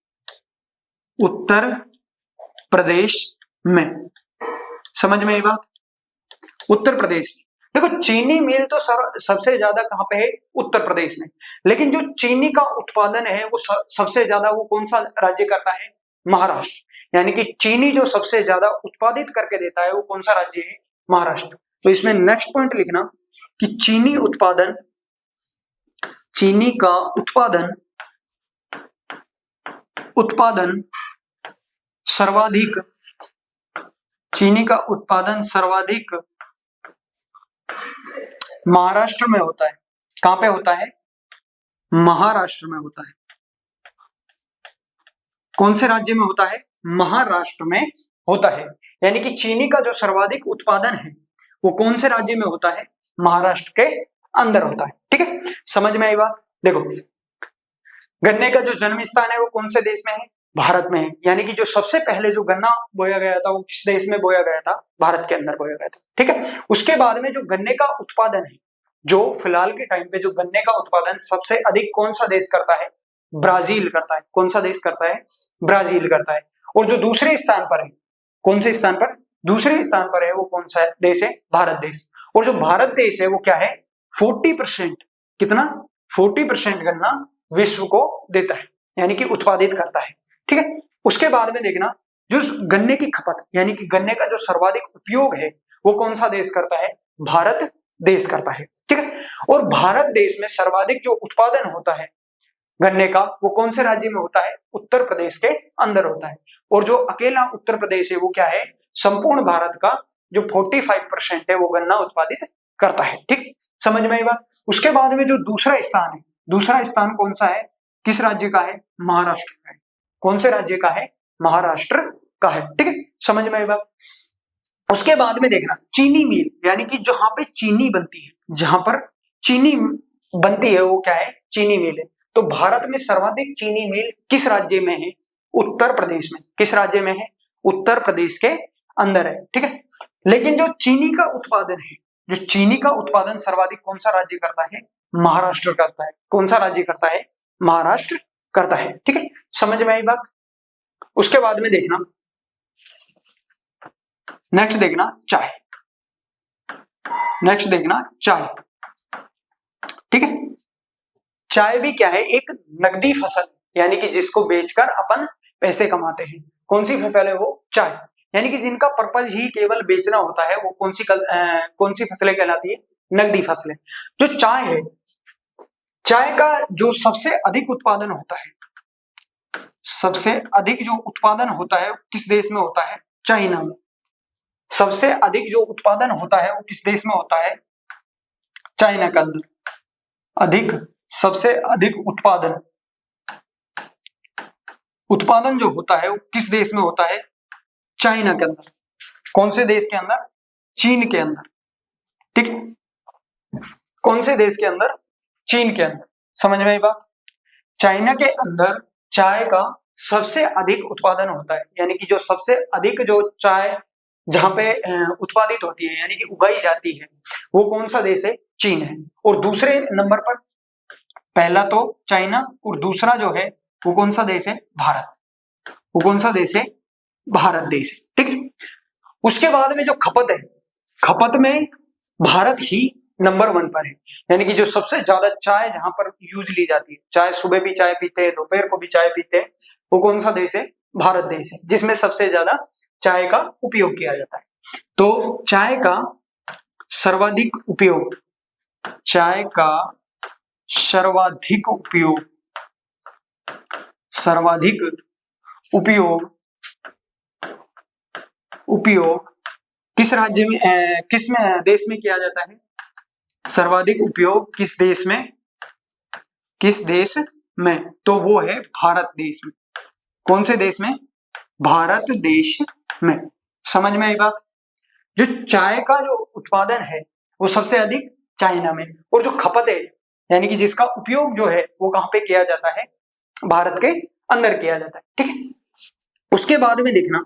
उत्तर प्रदेश में। समझ में ये बात, उत्तर प्रदेश में। देखो चीनी मिल तो सबसे ज्यादा कहां पे है, उत्तर प्रदेश में, लेकिन जो चीनी का उत्पादन है वो सबसे ज्यादा वो कौन सा राज्य करता है, महाराष्ट्र। यानी कि चीनी जो सबसे ज्यादा उत्पादित करके देता है वो कौन सा राज्य है, महाराष्ट्र। तो इसमें नेक्स्ट पॉइंट लिखना कि चीनी उत्पादन, चीनी का उत्पादन, उत्पादन सर्वाधिक, चीनी का उत्पादन सर्वाधिक महाराष्ट्र में होता है। कहां पे होता है, महाराष्ट्र में होता है। कौन से राज्य में होता है, महाराष्ट्र में होता है। यानी कि चीनी का जो सर्वाधिक उत्पादन है वो कौन से राज्य में होता है, महाराष्ट्र के अंदर होता है। ठीक है, समझ में आई बात। देखो गन्ने का जो जन्म स्थान है वो कौन से देश में है, भारत में है। यानी कि जो सबसे पहले जो गन्ना बोया गया था वो किस देश में बोया गया था, भारत के अंदर बोया गया था। ठीक है, उसके बाद में जो गन्ने का उत्पादन है, जो फिलहाल के टाइम पे जो गन्ने का उत्पादन सबसे अधिक कौन सा देश करता है, ब्राजील करता है। कौन सा देश करता है, ब्राजील करता है। और जो दूसरे स्थान पर है, कौन से स्थान पर, दूसरे स्थान पर है, वो कौन सा देश है, भारत देश। और जो भारत देश है वो क्या है, 40%, कितना, 40% गन्ना विश्व को देता है, यानी कि उत्पादित करता है। ठीक है, उसके बाद में देखना जो गन्ने की खपत, यानी कि गन्ने का जो सर्वाधिक उपयोग है वो कौन सा देश करता है, भारत देश करता है। ठीक है, और भारत देश में सर्वाधिक जो उत्पादन होता है गन्ने का वो कौन से राज्य में होता है, उत्तर प्रदेश के अंदर होता है। और जो अकेला उत्तर प्रदेश है वो क्या है, संपूर्ण भारत का जो 45% है वो गन्ना उत्पादित करता है। ठीक, समझ में आई बात। उसके बाद में जो दूसरा स्थान है, दूसरा स्थान कौन सा है, किस राज्य का है, महाराष्ट्र का है। कौन से राज्य का है, महाराष्ट्र का है। ठीक है, समझ में आई बात। उसके बाद में देखना चीनी मिल, यानी कि जहां पे चीनी बनती है, जहां पर चीनी बनती है वो क्या है, चीनी मिल है। तो भारत में सर्वाधिक चीनी मिल किस राज्य में है, उत्तर प्रदेश में। किस राज्य में है, उत्तर प्रदेश के अंदर है। ठीक है, लेकिन जो चीनी का उत्पादन है, जो चीनी का उत्पादन सर्वाधिक कौन सा राज्य करता है, महाराष्ट्र करता है। कौन सा राज्य करता है, महाराष्ट्र करता है। ठीक है, समझ में आई बात। उसके बाद में देखना नेक्स्ट, देखना चाय, नेक्स्ट देखना चाय। ठीक है, चाय भी क्या है, एक नकदी फसल, यानी कि जिसको बेचकर अपन पैसे कमाते हैं। कौन सी फसल है वो, चाय। यानी कि जिनका पर्पज ही केवल बेचना होता है वो कौन सी फसलें कहलाती है, नकदी फसलें। जो चाय है, चाय का जो सबसे अधिक उत्पादन होता है, सबसे अधिक जो उत्पादन होता है किस देश में होता है, चाइना में। सबसे अधिक जो उत्पादन होता है वो किस देश में होता है, चाइना के अंदर। अधिक, सबसे अधिक उत्पादन, उत्पादन जो होता है वो किस देश में होता है, चाइना के अंदर। कौन से देश के अंदर, चीन के अंदर। ठीक है, कौन से देश के अंदर, चीन के अंदर। समझ में आई बात। चाइना के अंदर चाय का सबसे अधिक उत्पादन होता है, यानी कि जो सबसे अधिक जो चाय जहां पे उत्पादित होती है, यानी कि उगाई जाती है, वो कौन सा देश है, चीन है। और दूसरे नंबर पर, पहला तो चाइना और दूसरा जो है वो कौन सा देश है, भारत। वो कौन सा देश है, भारत देश है। ठीक है, उसके बाद में जो खपत है, खपत में भारत ही नंबर 1 पर है। यानी कि जो सबसे ज्यादा चाय जहां पर यूज ली जाती है, चाय सुबह भी चाय पीते हैं, दोपहर को भी चाय पीते हैं, वो कौन सा देश है, भारत देश है, जिसमें सबसे ज्यादा चाय का उपयोग किया जाता है। तो चाय का सर्वाधिक उपयोग, चाय का सर्वाधिक उपयोग, सर्वाधिक उपयोग, उपयोग किस राज्य में, किस में देश में किया जाता है, सर्वाधिक उपयोग किस देश में, किस देश में, तो वो है भारत देश में। कौन से देश में? भारत देश में। समझ में आई बात? जो चाय का जो उत्पादन है वो सबसे अधिक चाइना में, और जो खपत है यानी कि जिसका उपयोग जो है वो कहां पे किया जाता है? भारत के अंदर किया जाता है। ठीक है, उसके बाद में देखना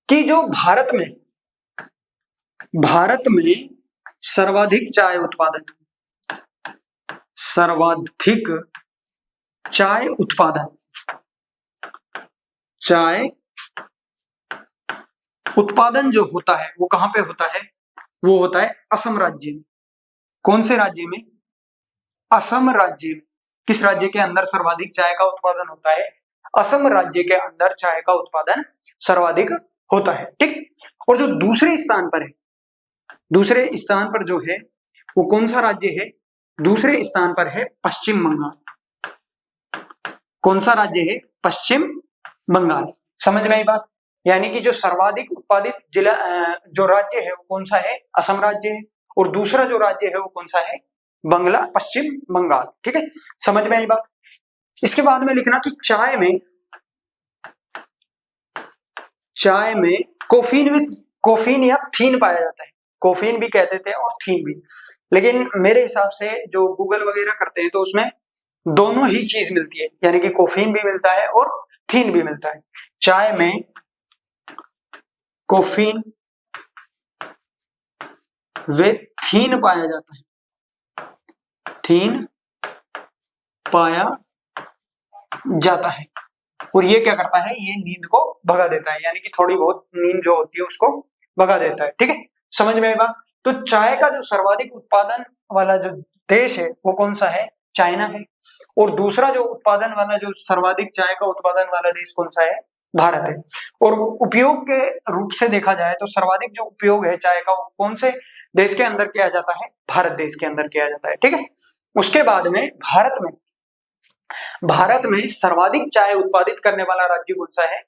कि जो भारत में सर्वाधिक चाय उत्पादन जो होता है वो कहां पे होता है? वो होता है असम राज्य में। कौन से राज्य में? असम राज्य में। किस राज्य के अंदर सर्वाधिक चाय का उत्पादन होता है? असम राज्य के अंदर चाय का उत्पादन सर्वाधिक होता है। ठीक, और जो दूसरे स्थान पर जो है वो कौन सा राज्य है? दूसरे स्थान पर है पश्चिम बंगाल। कौन सा राज्य है? पश्चिम बंगाल। समझ में आई बात? यानी कि जो सर्वाधिक उत्पादित जिला जो राज्य है वो कौन सा है? असम राज्य है, और दूसरा जो राज्य है वो कौन सा है? पश्चिम बंगाल। ठीक है, समझ में आई बात? इसके बाद में लिखना कि चाय में कोफीन या थीन पाया जाता है। कोफीन भी कहते थे और थीन भी, लेकिन मेरे हिसाब से जो गूगल वगैरह करते हैं तो उसमें दोनों ही चीज मिलती है, यानी कि कोफीन भी मिलता है और थीन भी मिलता है। चाय में कोफीन व थीन पाया जाता है। थीन पाया जाता है, और ये क्या करता है? ये नींद को भगा देता है, यानी कि थोड़ी बहुत नींद जो होती है उसको भगा देता है। ठीक है, समझ में आई बात? तो चाय का जो सर्वाधिक उत्पादन वाला जो देश है वो कौन सा है? चाइना है, और दूसरा जो उत्पादन वाला जो सर्वाधिक चाय का उत्पादन वाला देश कौन सा है? भारत है। और उपयोग के रूप से देखा जाए तो सर्वाधिक जो उपयोग है चाय का वो कौन से देश के अंदर किया जाता है? भारत देश के अंदर किया जाता है। ठीक है, उसके बाद में भारत में सर्वाधिक चाय उत्पादित करने वाला राज्य कौन सा है?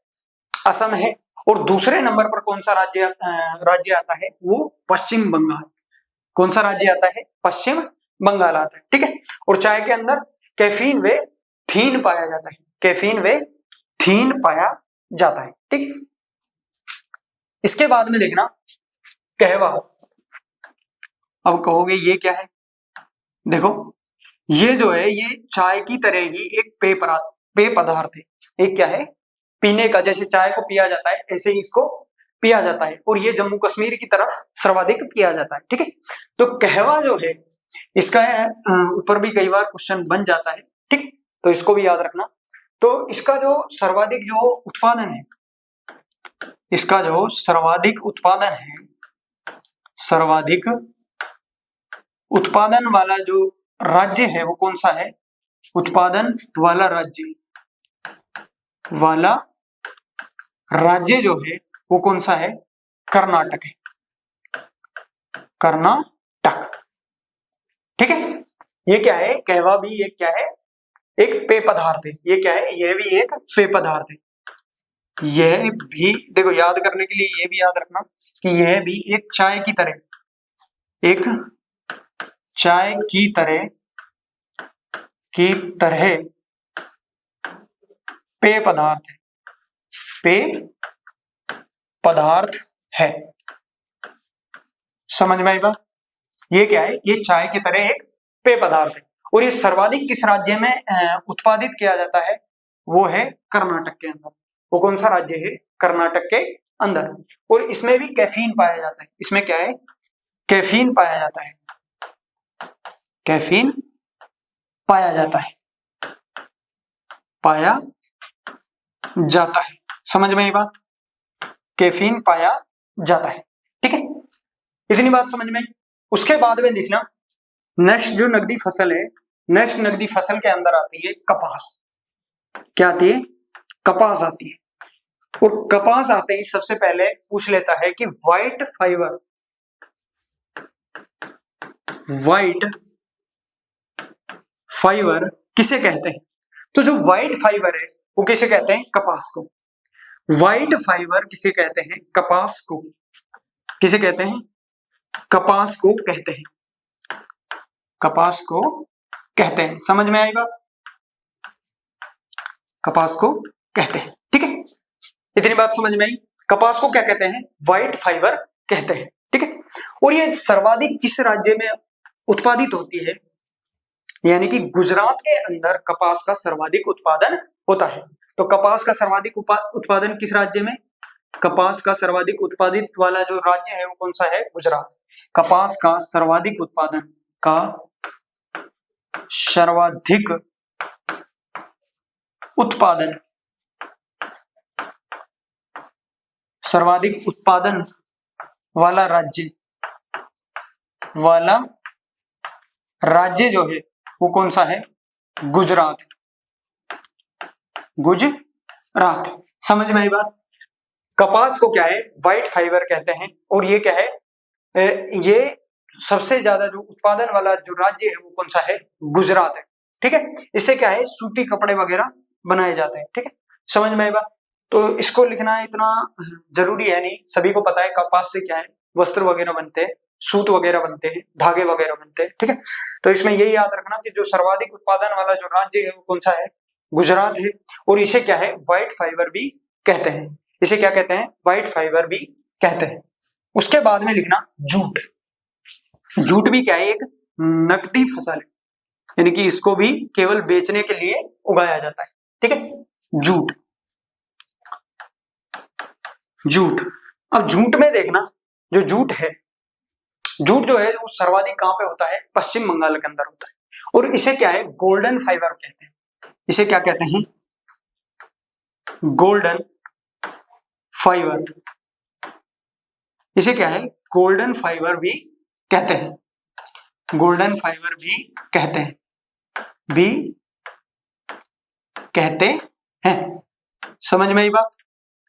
असम है, और दूसरे नंबर पर कौन सा राज्य आता है? वो पश्चिम बंगाल। कौन सा राज्य आता है? पश्चिम बंगाल आता है। ठीक है, और चाय के अंदर कैफीन व थीन पाया जाता है। कैफीन व थीन पाया जाता है। ठीक, इसके बाद में देखना कहवा। अब कहोगे ये क्या है? देखो, ये जो है ये चाय की तरह ही एक पेय पदार्थ है। एक क्या है? पीने का, जैसे चाय को पिया जाता है ऐसे ही इसको पिया जाता है, और ये जम्मू कश्मीर की तरफ सर्वाधिक पिया जाता है। ठीक है, तो कहवा जो है इसका ऊपर भी कई बार क्वेश्चन बन जाता है। ठीक, तो इसको भी याद रखना। तो इसका जो सर्वाधिक जो उत्पादन है, इसका जो सर्वाधिक उत्पादन वाला जो राज्य है वो कौन सा है? उत्पादन वाला राज्य जो है वो कौन सा है? कर्नाटक है। कर्नाटक। ठीक है, ये क्या है? कहवा भी एक क्या है? एक पेय पदार्थ है। ये क्या है? यह भी एक पेय पदार्थ है। यह भी देखो, याद करने के लिए ये भी याद रखना कि यह भी एक चाय की तरह पेय पदार्थ है। समझ में आई बात? ये क्या है? ये चाय की तरह एक पेय पदार्थ है, और ये सर्वाधिक किस राज्य में उत्पादित किया जाता है? वो है कर्नाटक के अंदर। वो कौन सा राज्य है? कर्नाटक के अंदर। और इसमें भी कैफीन पाया जाता है। इसमें क्या है? कैफीन पाया जाता है। कैफीन पाया जाता है। समझ में आई बात? कैफीन पाया जाता है। ठीक है, इतनी बात समझ में। उसके बाद में देखना नेक्स्ट जो नकदी फसल है, नेक्स्ट नकदी फसल के अंदर आती है कपास। क्या आती है? कपास आती है। और कपास आते ही सबसे पहले पूछ लेता है कि व्हाइट फाइबर किसे कहते हैं? तो जो व्हाइट फाइबर है वो किसे कहते हैं? कपास को। व्हाइट फाइबर किसे कहते हैं? कपास को। किसे कहते हैं? कपास को कहते हैं। समझ में आई बात? कपास को कहते हैं। ठीक है, इतनी बात समझ में आई। कपास को क्या कहते हैं? व्हाइट फाइबर कहते हैं। ठीक है, और ये सर्वाधिक किस राज्य में उत्पादित होती है? यानी कि गुजरात के अंदर कपास का सर्वाधिक उत्पादन होता है। तो कपास का सर्वाधिक उत्पादन किस राज्य में? कपास का सर्वाधिक उत्पादित वाला जो राज्य है वो कौन सा है? गुजरात। कपास का सर्वाधिक उत्पादन सर्वाधिक उत्पादन वाला राज्य जो है वो कौन सा है? गुजरात। गुजरात। समझ में आई बात? कपास को क्या है? व्हाइट फाइबर कहते हैं। और ये क्या है? ये सबसे ज्यादा जो उत्पादन वाला जो राज्य है वो कौन सा है? गुजरात है। ठीक है, इससे क्या है? सूती कपड़े वगैरह बनाए जाते हैं। ठीक है, समझ में आई बात? तो इसको लिखना इतना जरूरी है नहीं, सभी को पता है कपास से क्या है? वस्त्र वगैरह बनते हैं, सूत वगैरह बनते हैं, धागे वगैरह बनते हैं। ठीक है, तो इसमें यही याद रखना कि जो सर्वाधिक उत्पादन वाला जो राज्य है वो कौन सा है? गुजरात है। और इसे क्या है? व्हाइट फाइबर भी कहते हैं। इसे क्या कहते हैं? व्हाइट फाइबर भी कहते हैं। उसके बाद में लिखना जूट। जूट भी क्या है? एक नकदी फसल है, यानी कि इसको भी केवल बेचने के लिए उगाया जाता है। ठीक है, जूट। अब जूट में देखना, जो जूट है, जूट जो है वो सर्वाधिक कहां पे होता है? पश्चिम बंगाल के अंदर होता है। और इसे क्या है? गोल्डन फाइबर कहते हैं। इसे क्या कहते हैं? Golden fibre. इसे क्या है? गोल्डन फाइबर भी कहते हैं। गोल्डन फाइबर भी कहते हैं। समझ में आई बात?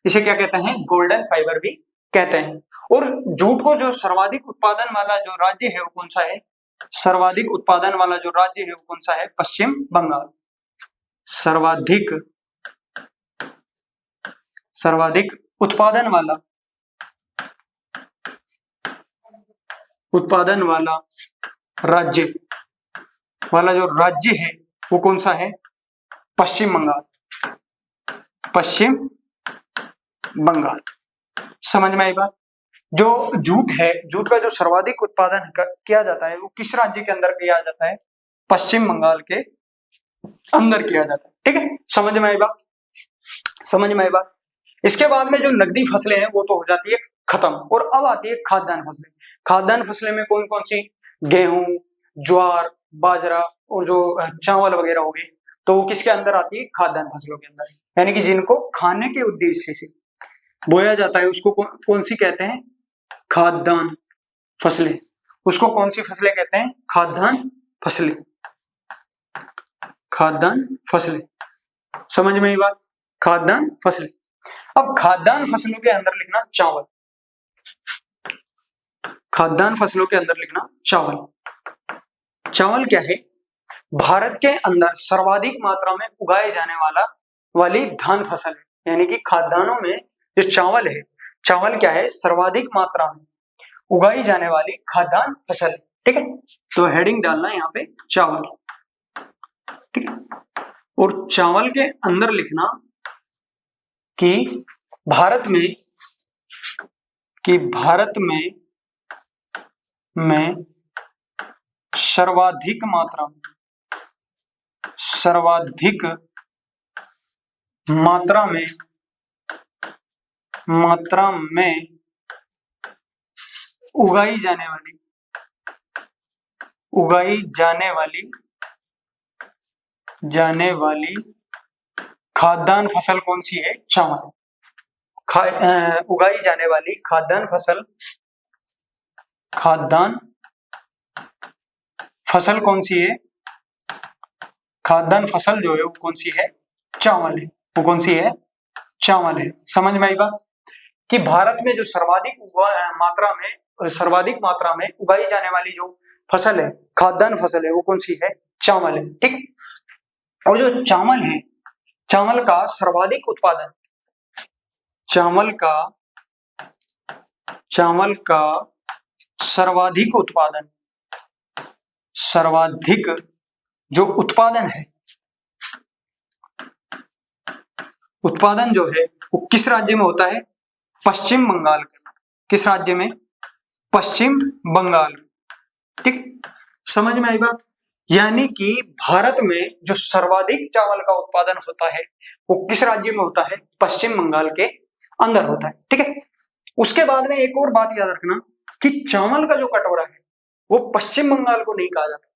इसे क्या कहते हैं? गोल्डन फाइबर भी कहते हैं। और जूट को जो सर्वाधिक उत्पादन वाला जो राज्य है वो कौन सा है? सर्वाधिक उत्पादन वाला जो राज्य है वो कौन सा है? पश्चिम बंगाल। सर्वाधिक उत्पादन वाला राज्य जो राज्य है वो कौन सा है? पश्चिम बंगाल। समझ में आई बात? जो जूट है, जूट का जो सर्वाधिक उत्पादन किया जाता है वो किस राज्य के अंदर किया जाता है? पश्चिम बंगाल के अंदर किया जाता है। ठीक है, समझ में आई बात? इसके बाद में जो नकदी फसलें हैं वो तो हो जाती है खत्म, और अब आती है खाद्यान्न फसलें। खाद्यान्न फसलें में कौन कौन सी? गेहूं, ज्वार, बाजरा और जो चावल वगैरह हो गए, तो वो किसके अंदर आती है? खाद्यान्न फसलों के अंदर। यानी कि जिनको खाने के उद्देश्य से बोया जाता है उसको कौन सी कहते हैं? खाद्यान्न फसलें। उसको कौन सी फसलें कहते हैं? खाद्यान्न फसलें। समझ में आई बात? खाद्यान्न फसलें। अब खाद्यान्न फसलों के अंदर लिखना चावल। खाद्यान्न फसलों के अंदर लिखना चावल। चावल क्या है? भारत के अंदर सर्वाधिक मात्रा में उगाए जाने वाली धान फसल है। यानी कि खाद्यान्नों में जो चावल है, चावल क्या है? सर्वाधिक मात्रा में उगाई जाने वाली खाद्यान्न फसल। ठीक है, तो हेडिंग डालना यहाँ पे चावल। ठीक है, और चावल के अंदर लिखना कि भारत में सर्वाधिक मात्रा में उगाई जाने वाली खाद्यान्न फसल कौन सी है? चावल। उगाई जाने वाली खाद्यान्न फसल कौन सी है? खाद्यान्न फसल जो है वो कौन सी है? चावल है। वो कौन सी है? चावल है। समझ में आई बात? कि भारत में जो सर्वाधिक मात्रा में उगाई जाने वाली जो फसल है, खाद्यान्न फसल है, वो कौन सी है? चावल है। ठीक है, और जो चावल है, चावल का सर्वाधिक उत्पादन, चावल का सर्वाधिक जो उत्पादन है उत्पादन जो है वो किस राज्य में होता है? पश्चिम बंगाल का। किस राज्य में? पश्चिम बंगाल में। ठीक है, समझ में आई बात? यानी कि भारत में जो सर्वाधिक चावल का उत्पादन होता है वो किस राज्य में होता है? पश्चिम बंगाल के अंदर होता है। ठीक है, उसके बाद में एक और बात याद रखना कि चावल का जो कटोरा है वो पश्चिम बंगाल को नहीं कहा जाता।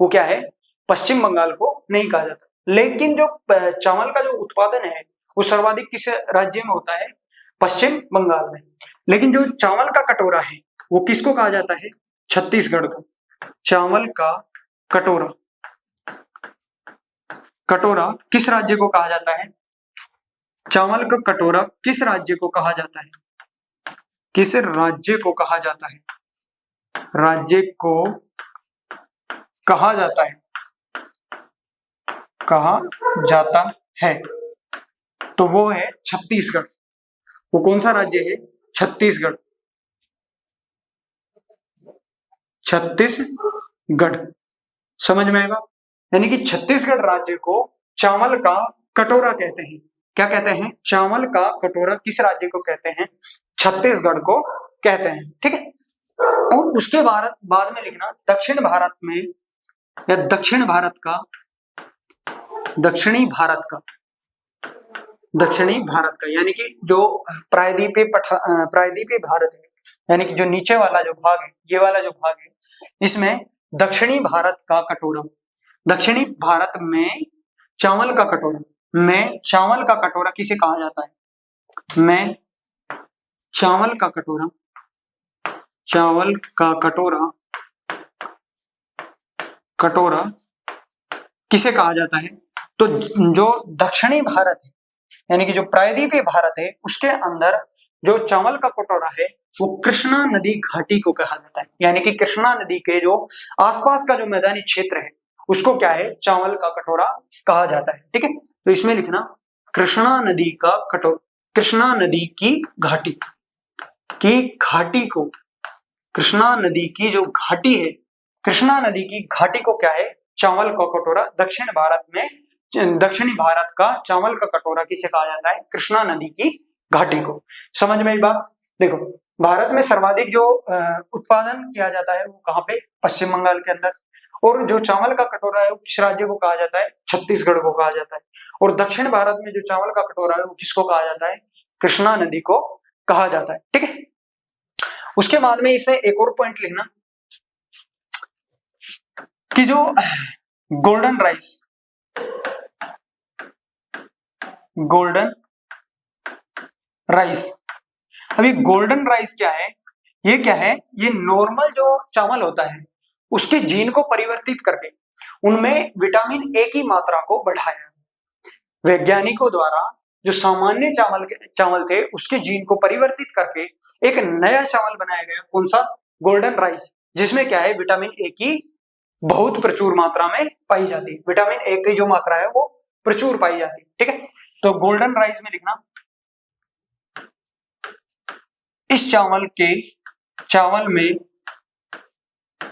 वो क्या है? पश्चिम बंगाल को नहीं कहा जाता। लेकिन जो चावल का जो उत्पादन है वो सर्वाधिक किस राज्य में होता है? पश्चिम बंगाल में। लेकिन जो चावल का कटोरा है वो किसको कहा जाता है? छत्तीसगढ़ को। चावल का कटोरा, कटोरा किस राज्य को कहा जाता है? चावल का कटोरा किस राज्य को कहा जाता है? किस राज्य को कहा जाता है? राज्य को कहा जाता है, कहा जाता है, तो वो है छत्तीसगढ़। वो कौन सा राज्य है? छत्तीसगढ़। छत्तीसगढ़, समझ में आएगा? यानी कि छत्तीसगढ़ राज्य को चावल का कटोरा कहते हैं। क्या कहते हैं? चावल का कटोरा किस राज्य को कहते हैं? छत्तीसगढ़ को कहते हैं। ठीक है, और उसके बाद में लिखना दक्षिण भारत में या दक्षिण भारत का, दक्षिणी भारत का, दक्षिणी भारत का, यानी कि जो प्रायद्वीपीय भारत है, यानी कि जो नीचे वाला जो भाग है, ये वाला जो भाग है, इसमें दक्षिणी भारत का कटोरा, दक्षिणी भारत में चावल का कटोरा, में चावल का कटोरा किसे कहा जाता है? में चावल का कटोरा, चावल का कटोरा, कटोरा किसे कहा जाता है? तो जो दक्षिणी भारत है, यानी कि जो प्रायद्वीपीय भारत है, उसके अंदर जो चावल का कटोरा है वो कृष्णा नदी घाटी को कहा जाता है। यानी कि कृष्णा नदी के जो आसपास का जो मैदानी क्षेत्र है उसको क्या है? चावल का कटोरा कहा जाता है। ठीक है, तो इसमें लिखना कृष्णा नदी का कटोरा, कृष्णा नदी की घाटी, की घाटी को, कृष्णा नदी की जो घाटी है, कृष्णा नदी की घाटी को क्या है? चावल का कटोरा। दक्षिण भारत में, दक्षिणी भारत का चावल का कटोरा किसे कहा जाता है? कृष्णा नदी की घाटी को। समझ में एक बात? देखो, भारत में सर्वाधिक जो उत्पादन किया जाता है वो कहाँ पे? पश्चिम बंगाल के अंदर। और जो चावल का कटोरा है वो किस राज्य को कहा जाता है? छत्तीसगढ़ को कहा जाता है। और दक्षिण भारत में जो चावल का कटोरा है वो किसको कहा जाता है? कृष्णा नदी को कहा जाता है। ठीक है, उसके बाद में इसमें एक और पॉइंट लिखना कि जो गोल्डन राइस, गोल्डन राइस, अभी गोल्डन राइस क्या है? ये क्या है? ये नॉर्मल जो चावल होता है उसके जीन को परिवर्तित करके उनमें विटामिन ए की मात्रा को बढ़ाया। वैज्ञानिकों द्वारा जो सामान्य चावल थे उसके जीन को परिवर्तित करके एक नया चावल बनाया गया। कौन सा? गोल्डन राइस, जिसमें क्या है? विटामिन ए की बहुत प्रचुर मात्रा में पाई जाती है। विटामिन ए की जो मात्रा है वो प्रचुर पाई जाती है। ठीक है, तो गोल्डन राइस में लिखना इस चावल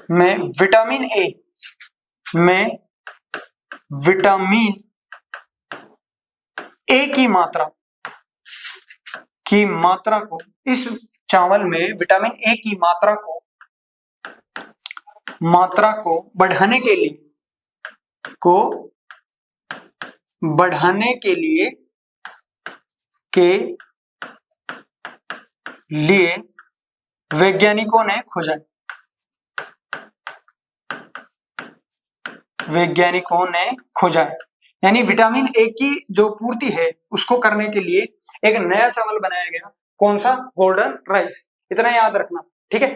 में विटामिन ए, में विटामिन ए की मात्रा को, इस चावल में विटामिन ए की मात्रा को बढ़ाने के लिए वैज्ञानिकों ने खोजा है। यानी विटामिन ए की जो पूर्ति है उसको करने के लिए एक नया चावल बनाया गया। कौन सा? Golden rice. इतना याद रखना। ठीक है,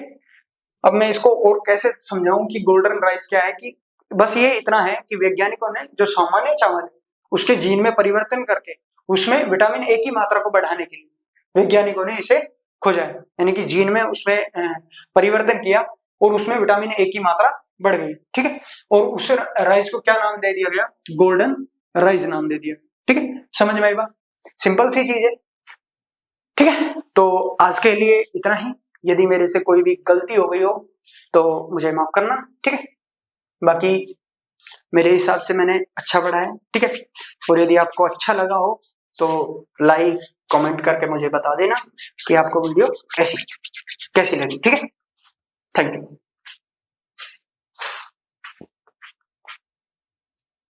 अब मैं इसको और कैसे समझाऊं कि गोल्डन राइस क्या है, कि बस ये इतना है कि वैज्ञानिकों ने जो सामान्य चावल है उसके जीन में परिवर्तन करके उसमें विटामिन ए की मात्रा को बढ़ाने के लिए वैज्ञानिकों ने इसे खोजा है। यानी कि जीन में उसमें परिवर्तन किया और उसमें विटामिन ए की मात्रा बढ़ गई। ठीक है, और उस राइस को क्या नाम दे दिया गया? गोल्डन राइस नाम दे दिया। ठीक है, समझ में आई बात? सिंपल सी चीज है। ठीक है, तो आज के लिए इतना ही। यदि मेरे से कोई भी गलती हो गई हो तो मुझे माफ करना। ठीक है, बाकी मेरे हिसाब से मैंने अच्छा पढ़ा है। ठीक है, और यदि आपको अच्छा लगा हो तो लाइक कमेंट करके मुझे बता देना कि आपको वीडियो कैसी लगी। ठीक है, थैंक यू।